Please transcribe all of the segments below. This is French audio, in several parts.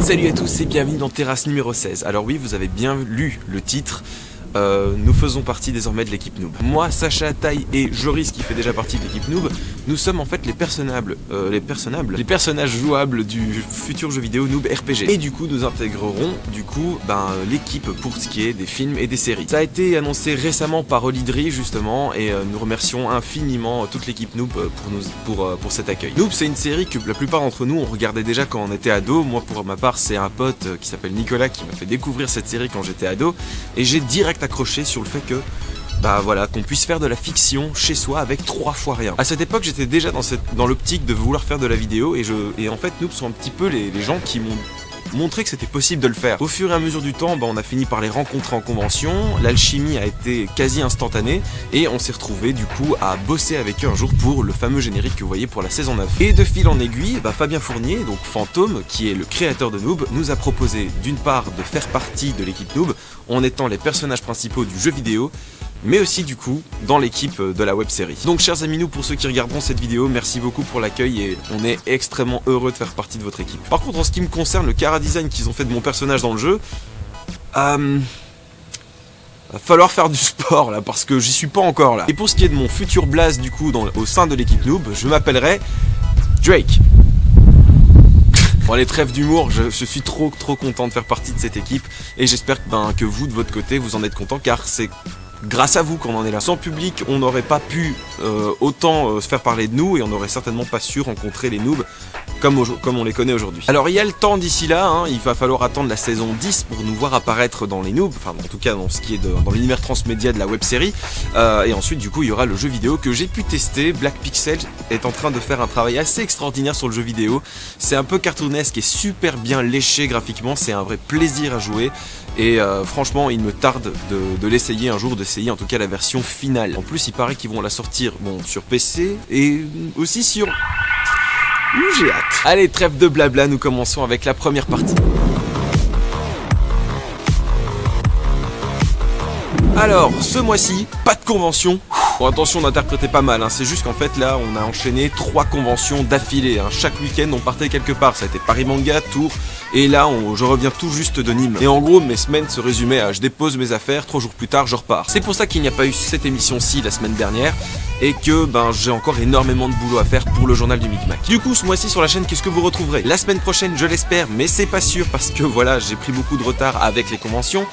Salut à tous et bienvenue dans Terrasse numéro 16. Alors oui, vous avez bien lu le titre. Nous faisons partie désormais de l'équipe Noob. Moi, Sacha, Tai et Joris qui fait déjà partie de l'équipe Noob, nous sommes en fait les personnages jouables du futur jeu vidéo Noob RPG. Et du coup, nous intégrerons l'équipe pour ce qui est des films et des séries. Ça a été annoncé récemment par Olidri justement et nous remercions infiniment toute l'équipe Noob pour cet accueil. Noob, c'est une série que la plupart d'entre nous on regardait déjà quand on était ado. Moi, pour ma part, c'est un pote qui s'appelle Nicolas qui m'a fait découvrir cette série quand j'étais ado et j'ai direct accroché sur le fait que qu'on puisse faire de la fiction chez soi avec 3 fois rien. À cette époque, j'étais déjà dans l'optique de vouloir faire de la vidéo et en fait, Noob sont un petit peu les gens qui m'ont montré que c'était possible de le faire. Au fur et à mesure du temps, on a fini par les rencontrer en convention, l'alchimie a été quasi instantanée et on s'est retrouvé du coup à bosser avec eux un jour pour le fameux générique que vous voyez pour la saison 9. Et de fil en aiguille, Fabien Fournier, donc Fantôme, qui est le créateur de Noob, nous a proposé d'une part de faire partie de l'équipe Noob en étant les personnages principaux du jeu vidéo, mais aussi du coup dans l'équipe de la web série. Donc chers amis Noob, pour ceux qui regarderont cette vidéo, merci beaucoup pour l'accueil et on est extrêmement heureux de faire partie de votre équipe. Par contre, en ce qui me concerne, le chara-design qu'ils ont fait de mon personnage dans le jeu, va falloir faire du sport là parce que j'y suis pas encore là. Et pour ce qui est de mon futur blaze du coup au sein de l'équipe Noob, je m'appellerai Drake. Bon allez, trêve d'humour, je suis trop content de faire partie de cette équipe et j'espère que vous de votre côté vous en êtes content car c'est grâce à vous qu'on en est là. Sans public, on n'aurait pas pu autant se faire parler de nous et on n'aurait certainement pas su rencontrer les noobs comme on les connaît aujourd'hui. Alors il y a le temps d'ici là, il va falloir attendre la saison 10 pour nous voir apparaître dans les noobs, enfin en tout cas dans ce qui est dans l'univers transmédia de la web série. Et ensuite du coup il y aura le jeu vidéo que j'ai pu tester. Black Pixel est en train de faire un travail assez extraordinaire sur le jeu vidéo. C'est un peu cartoonesque et super bien léché graphiquement, c'est un vrai plaisir à jouer. Et franchement il me tarde de l'essayer un jour, d'essayer en tout cas la version finale. En plus il paraît qu'ils vont la sortir sur PC et aussi sur... j'ai hâte. Allez, trêve de blabla, nous commençons avec la première partie. Alors, ce mois-ci, pas de convention. Bon, attention, d'interpréter pas mal, c'est juste qu'en fait là, on a enchaîné 3 conventions d'affilée. Chaque week-end, on partait quelque part. Ça a été Paris Manga, Tours, et là, je reviens tout juste de Nîmes. Et en gros, mes semaines se résumaient à je dépose mes affaires, 3 jours plus tard, je repars. C'est pour ça qu'il n'y a pas eu cette émission-ci la semaine dernière, et que j'ai encore énormément de boulot à faire pour le journal du Micmac. Du coup, ce mois-ci sur la chaîne, qu'est-ce que vous retrouverez? La semaine prochaine, je l'espère, mais c'est pas sûr parce que voilà, j'ai pris beaucoup de retard avec les conventions.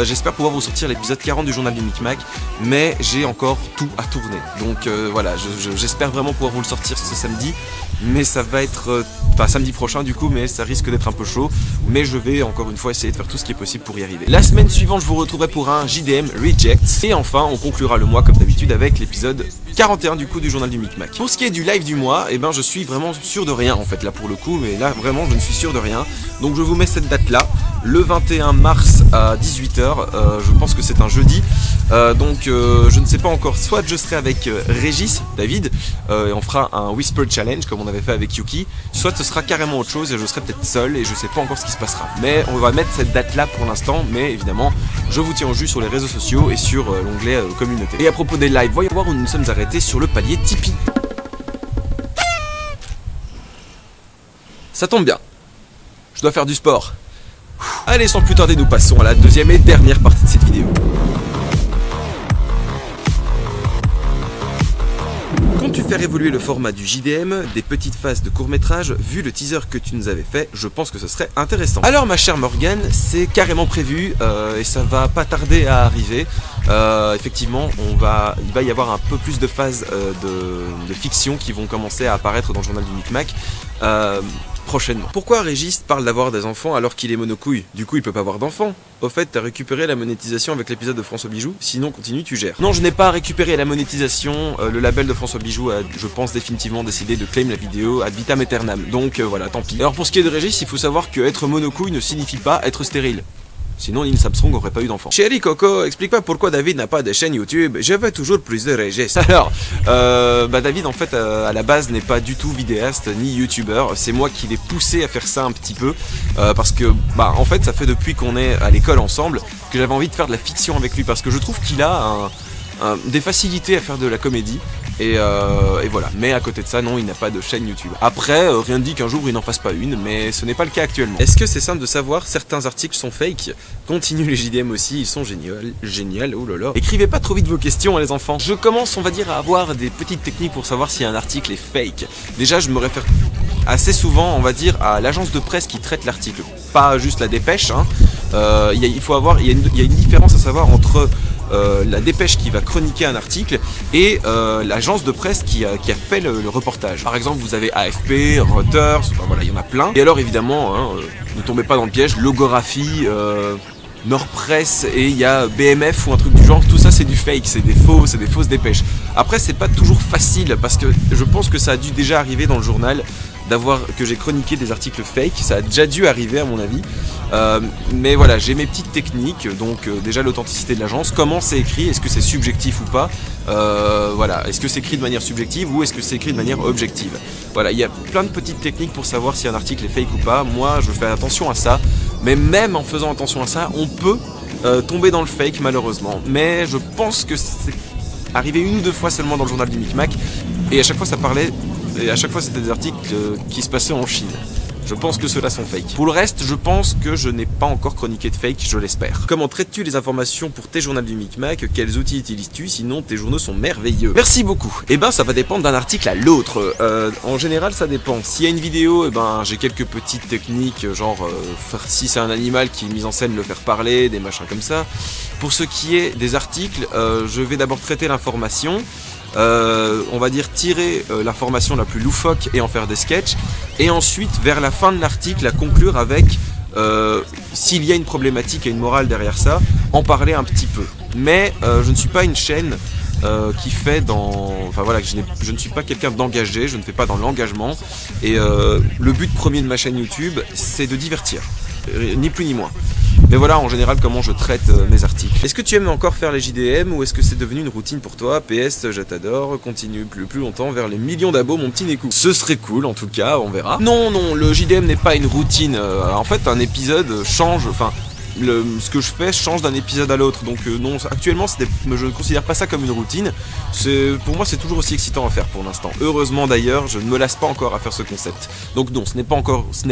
J'espère pouvoir vous sortir l'épisode 40 du journal du Micmac, mais j'ai encore tout à tourner. Donc voilà, j'espère vraiment pouvoir vous le sortir ce samedi, mais ça va être samedi prochain du coup, mais ça risque d'être un peu chaud, mais je vais encore une fois essayer de faire tout ce qui est possible pour y arriver. La semaine suivante, je vous retrouverai pour un JDM Reject, et enfin on conclura le mois comme d'habitude avec l'épisode 41 du coup du journal du Micmac. Pour ce qui est du live du mois, je suis vraiment sûr de rien en fait là pour le coup, mais là vraiment je ne suis sûr de rien. Donc je vous mets cette date là, le 21 mars à 18h, je pense que c'est un jeudi. Je ne sais pas encore, soit je serai avec Régis, David, et on fera un Whisper Challenge comme on avait fait avec Yuki, soit ce sera carrément autre chose et je serai peut-être seul et je sais pas encore ce qui se passera. Mais on va mettre cette date là pour l'instant, mais évidemment je vous tiens au jus sur les réseaux sociaux et sur l'onglet communauté. Et à propos des lives, voyons voir où nous nous sommes arrêtés sur le palier Tipeee. Ça tombe bien, je dois faire du sport. Allez, sans plus tarder, nous passons à la deuxième et dernière partie de cette vidéo. Comptes-tu faire évoluer le format du JDM, des petites phases de court-métrage? Vu le teaser que tu nous avais fait, je pense que ce serait intéressant. Alors ma chère Morgane, c'est carrément prévu et ça va pas tarder à arriver. Effectivement, il va y avoir un peu plus de phases de fiction qui vont commencer à apparaître dans le journal du Micmac. Prochainement. Pourquoi Régis parle d'avoir des enfants alors qu'il est monocouille? Du coup il peut pas avoir d'enfants. Au fait, t'as récupéré la monétisation avec l'épisode de François Bijou? Sinon continue, tu gères. Non, je n'ai pas récupéré la monétisation, le label de François Bijou a, je pense, définitivement décidé de claim la vidéo ad vitam aeternam. Donc voilà, tant pis. Alors pour ce qui est de Régis, il faut savoir que être monocouille ne signifie pas être stérile. Sinon, Neil Armstrong n'aurait pas eu d'enfant. Chérie Coco, explique pas pourquoi David n'a pas de chaîne YouTube. Je veux toujours plus de Régis. Alors, David, en fait, à la base, n'est pas du tout vidéaste ni youtubeur. C'est moi qui l'ai poussé à faire ça un petit peu. Parce que, en fait, ça fait depuis qu'on est à l'école ensemble que j'avais envie de faire de la fiction avec lui. Parce que je trouve qu'il a des facilités à faire de la comédie. Et voilà, mais à côté de ça, non, il n'a pas de chaîne YouTube. Après, rien ne dit qu'un jour il n'en fasse pas une, mais ce n'est pas le cas actuellement. Est-ce que c'est simple de savoir? Certains articles sont fake. Continue les JDM aussi, ils sont génial, oh là là. Écrivez pas trop vite vos questions, hein, les enfants. Je commence, on va dire, à avoir des petites techniques pour savoir si un article est fake. Déjà, je me réfère assez souvent, on va dire, à l'agence de presse qui traite l'article, pas juste la dépêche. Hein. Il y a une différence à savoir entre la dépêche qui va chroniquer un article et l'agence de presse qui a fait le reportage. Par exemple, vous avez AFP, Reuters, enfin, voilà, il y en a plein. Et alors évidemment, hein, ne tombez pas dans le piège, Logographie, Nordpresse et il y a BMF ou un truc du genre, tout ça c'est du fake, c'est des fausses dépêches. Après c'est pas toujours facile parce que je pense que ça a dû déjà arriver dans le journal que j'ai chroniqué des articles fake, ça a déjà dû arriver à mon avis. Mais voilà, j'ai mes petites techniques, donc déjà l'authenticité de l'agence, comment c'est écrit, est-ce que c'est subjectif ou pas, voilà, est-ce que c'est écrit de manière subjective ou est-ce que c'est écrit de manière objective. Voilà, il y a plein de petites techniques pour savoir si un article est fake ou pas. Moi je fais attention à ça, mais même en faisant attention à ça, on peut tomber dans le fake malheureusement. Mais je pense que c'est arrivé une ou deux fois seulement dans le journal du Micmac, et à chaque fois ça parlait, et à chaque fois c'était des articles qui se passaient en Chine. Je pense que ceux-là sont fake. Pour le reste, je pense que je n'ai pas encore chroniqué de fake, je l'espère. Comment traites-tu les informations pour tes journaux du Micmac? Quels outils utilises-tu? Sinon, tes journaux sont merveilleux. Merci beaucoup. Eh ben, ça va dépendre d'un article à l'autre. En général, ça dépend. S'il y a une vidéo, eh ben, j'ai quelques petites techniques, genre, si c'est un animal qui est mis en scène, le faire parler, des machins comme ça. Pour ce qui est des articles, je vais d'abord traiter l'information. On va dire tirer l'information la plus loufoque et en faire des sketchs, et ensuite vers la fin de l'article la conclure avec s'il y a une problématique et une morale derrière ça, en parler un petit peu. Mais je ne suis pas une chaîne qui fait enfin voilà, je ne suis pas quelqu'un d'engagé, je ne fais pas dans l'engagement, et le but premier de ma chaîne YouTube c'est de divertir, ni plus ni moins. Mais voilà en général comment je traite mes articles. Est-ce que tu aimes encore faire les JDM ou est-ce que c'est devenu une routine pour toi? PS, je t'adore, continue plus longtemps vers les millions d'abos mon petit Nekou. Ce serait cool en tout cas, on verra. Non, le JDM n'est pas une routine. En fait un épisode change, enfin... ce que je fais change d'un épisode à l'autre, donc non, actuellement je ne considère pas ça comme une routine. Pour moi c'est toujours aussi excitant à faire pour l'instant. Heureusement d'ailleurs, je ne me lasse pas encore à faire ce concept. Donc non, ce n'est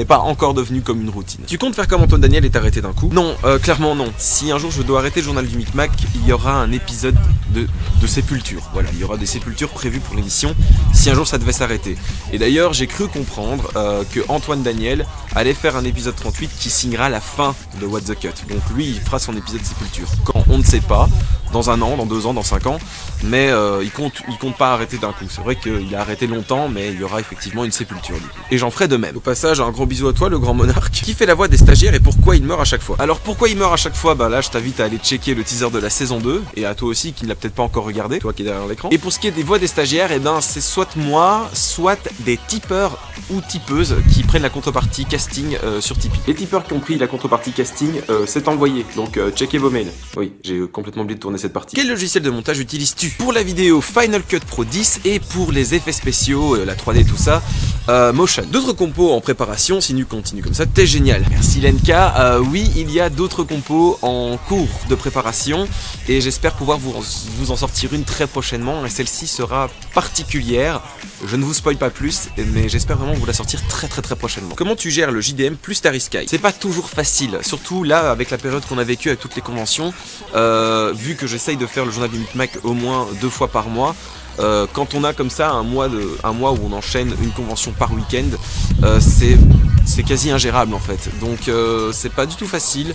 pas encore devenu comme une routine. Tu comptes faire comme Antoine Daniel et t'arrêter d'un coup? Non, clairement non. Si un jour je dois arrêter le journal du Micmac, il y aura un épisode de sépulture. Voilà, il y aura des sépultures prévues pour l'émission si un jour ça devait s'arrêter. Et d'ailleurs j'ai cru comprendre que Antoine Daniel allait faire un épisode 38 qui signera la fin de What the Cut. Donc lui il fera son épisode sépulture. Quand on ne sait pas, dans 1 an, dans 2 ans, dans 5 ans, mais il compte pas arrêter d'un coup. C'est vrai qu'il a arrêté longtemps, mais il y aura effectivement une sépulture du coup. Et j'en ferai de même. Au passage, un gros bisou à toi, le grand monarque. Qui fait la voix des stagiaires et pourquoi il meurt à chaque fois? Alors pourquoi il meurt à chaque fois? Bah là je t'invite à aller checker le teaser de la saison 2, et à toi aussi qui ne l'a peut-être pas encore regardé, toi qui es derrière l'écran. Et pour ce qui est des voix des stagiaires, et ben c'est soit moi, soit des tipeurs ou tipeuses qui prennent la contrepartie casting sur Tipeee. Les tipeurs qui ont pris la contrepartie casting, c'est envoyé, donc checkez vos mails. Oui, j'ai complètement oublié de tourner cette partie. Quel logiciel de montage utilises-tu? Pour la vidéo, Final Cut Pro 10, et pour les effets spéciaux, la 3D, tout ça, Motion. D'autres compos en préparation, si nous continue comme ça, t'es génial. Merci Lenka. Oui, il y a d'autres compos en cours de préparation, et j'espère pouvoir vous en sortir une très prochainement, et celle-ci sera particulière. Je ne vous spoil pas plus, mais j'espère vraiment vous la sortir très prochainement. Comment tu gères le JDM plus Starry Sky? C'est pas toujours facile, surtout là avec la période qu'on a vécue avec toutes les conventions, vu que j'essaye de faire le journal du Micmac au moins 2 fois par mois. Quand on a comme ça un mois où on enchaîne une convention par week-end, c'est quasi ingérable en fait, donc c'est pas du tout facile.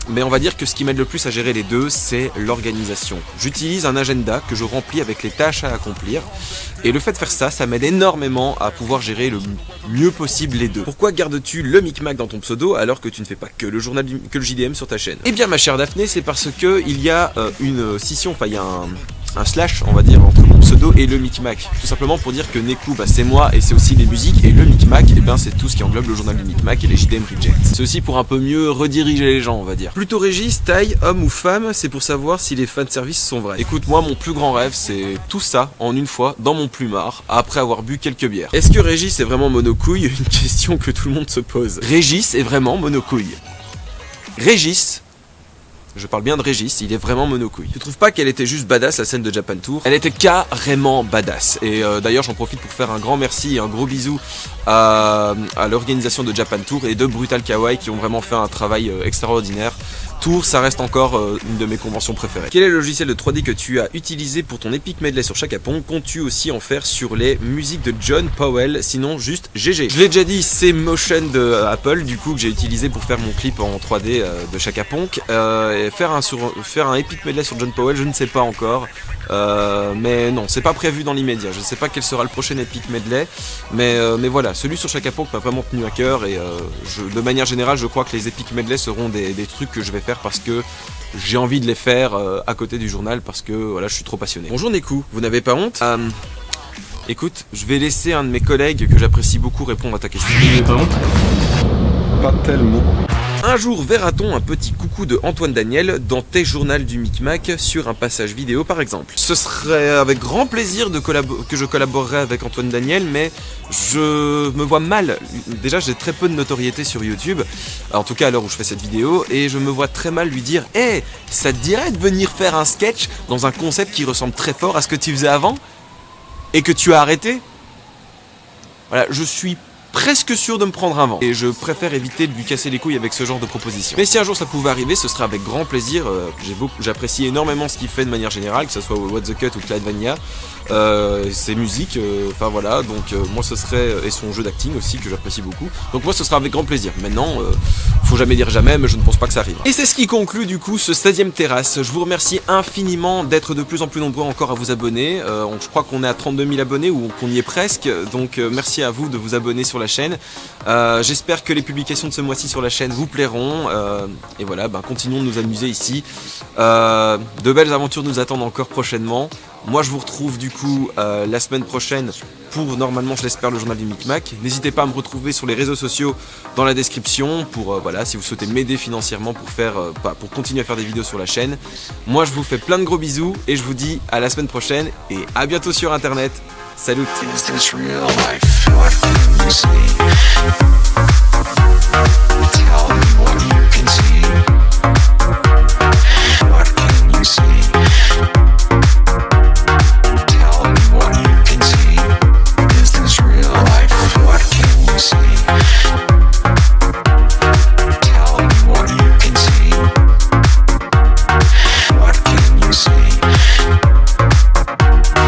Mais on va dire que ce qui m'aide le plus à gérer les deux, c'est l'organisation. J'utilise un agenda que je remplis avec les tâches à accomplir, et le fait de faire ça, ça m'aide énormément à pouvoir gérer le mieux possible les deux. Pourquoi gardes-tu le Micmac dans ton pseudo alors que tu ne fais pas que le JDM sur ta chaîne? Eh bien ma chère Daphné, c'est parce que il y a une scission, enfin il y a un slash on va dire entre mon pseudo et le Micmac, tout simplement pour dire que Nekou bah, c'est moi et c'est aussi les musiques, et le Micmac et ben c'est tout ce qui englobe le journal du Micmac et les JDM Reject. C'est aussi pour un peu mieux rediriger les gens on va dire. Plutôt Régis, taille, homme ou femme, c'est pour savoir si les fanservices sont vrais. Écoute, moi mon plus grand rêve c'est tout ça en une fois dans mon plumard après avoir bu quelques bières. Est-ce que Régis est vraiment monocouille? Une question que tout le monde se pose. Régis est vraiment monocouille. Régis Je parle bien de Régis, il est vraiment monocouille. Tu trouves pas qu'elle était juste badass la scène de Japan Tour? Elle était carrément badass. Et d'ailleurs j'en profite pour faire un grand merci et un gros bisou à l'organisation de Japan Tour et de Brutal Kawaii qui ont vraiment fait un travail extraordinaire. Tour, ça reste encore une de mes conventions préférées. Quel est le logiciel de 3D que tu as utilisé pour ton Epic Medley sur Chaka Ponk? Comptes-tu aussi en faire sur les musiques de John Powell? Sinon, juste GG. Je l'ai déjà dit, c'est Motion de Apple, du coup, que j'ai utilisé pour faire mon clip en 3D de Chaka Ponk. Et faire un Epic Medley sur John Powell, je ne sais pas encore. Mais non, c'est pas prévu dans l'immédiat. Je ne sais pas quel sera le prochain Epic Medley, mais voilà, celui sur Chaka Ponk m'a vraiment tenu à cœur et de manière générale, je crois que les Epic Medley seront des trucs que je vais faire parce que j'ai envie de les faire à côté du journal parce que voilà, je suis trop passionné. Bonjour Nekou, vous n'avez pas honte? Écoute, je vais laisser un de mes collègues que j'apprécie beaucoup répondre à ta question. Vous n'avez pas honte? Pas tellement. Un jour verra-t-on un petit coucou de Antoine Daniel dans tes journaux du Micmac sur un passage vidéo par exemple? Ce serait avec grand plaisir que je collaborerai avec Antoine Daniel, mais je me vois mal. Déjà j'ai très peu de notoriété sur YouTube, en tout cas à l'heure où je fais cette vidéo, et je me vois très mal lui dire « Hey, ça te dirait de venir faire un sketch dans un concept qui ressemble très fort à ce que tu faisais avant et que tu as arrêté ?» Voilà, je suis presque sûr de me prendre un vent. Et je préfère éviter de lui casser les couilles avec ce genre de proposition. Mais si un jour ça pouvait arriver, ce serait avec grand plaisir. J'apprécie énormément ce qu'il fait de manière générale, que ce soit What the Cut ou Cladvania. Ses musiques, enfin voilà, donc moi ce serait, et son jeu d'acting aussi que j'apprécie beaucoup, donc moi ce sera avec grand plaisir. Maintenant, faut jamais dire jamais, mais je ne pense pas que ça arrivera. Et c'est ce qui conclut du coup ce 16e terrasse. Je vous remercie infiniment d'être de plus en plus nombreux encore à vous abonner. Je crois qu'on est à 32 000 abonnés ou qu'on y est presque, donc merci à vous de vous abonner sur la chaîne. J'espère que les publications de ce mois-ci sur la chaîne vous plairont, et voilà, continuons de nous amuser ici. De belles aventures nous attendent encore prochainement. Moi je vous retrouve du coup la semaine prochaine pour normalement je l'espère le journal du Micmac. N'hésitez pas à me retrouver sur les réseaux sociaux dans la description pour voilà, si vous souhaitez m'aider financièrement pour continuer à faire des vidéos sur la chaîne. Moi je vous fais plein de gros bisous et je vous dis à la semaine prochaine et à bientôt sur internet. Salut. Is this real life? What you see? Tell me.